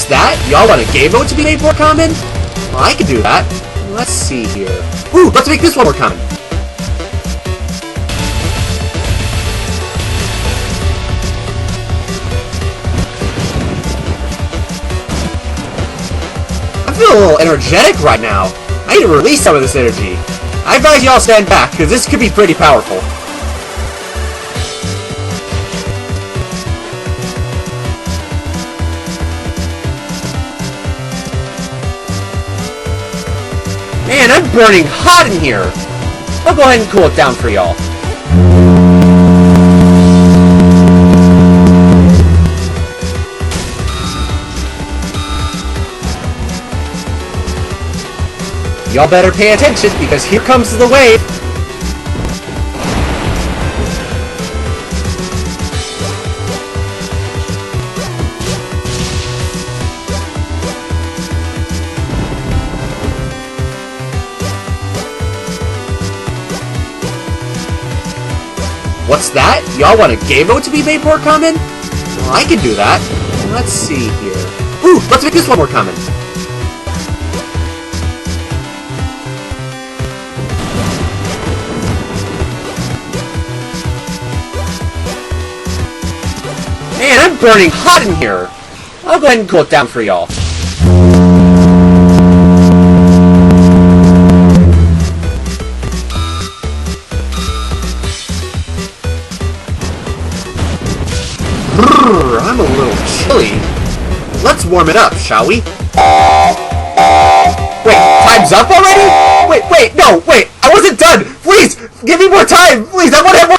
What's that? Y'all want a game mode to be made more common? Well, I can do that. Let's see here. Ooh, let's make this one more common. I feel a little energetic right now. I need to release some of this energy. I advise y'all stand back, because this could be pretty powerful. Man, I'm burning hot in here! I'll go ahead and cool it down for y'all. Y'all better pay attention, because here comes the wave! What's that? Y'all want a game mode to be made more common? Well, I can do that. Let's see here. Ooh, let's make this one more common. Man, I'm burning hot in here! I'll go ahead and cool it down for y'all. I'm a little chilly. Let's warm it up, shall we? Wait, time's up already? Wait, no, I wasn't done! Please, give me more time! Please, I want to have more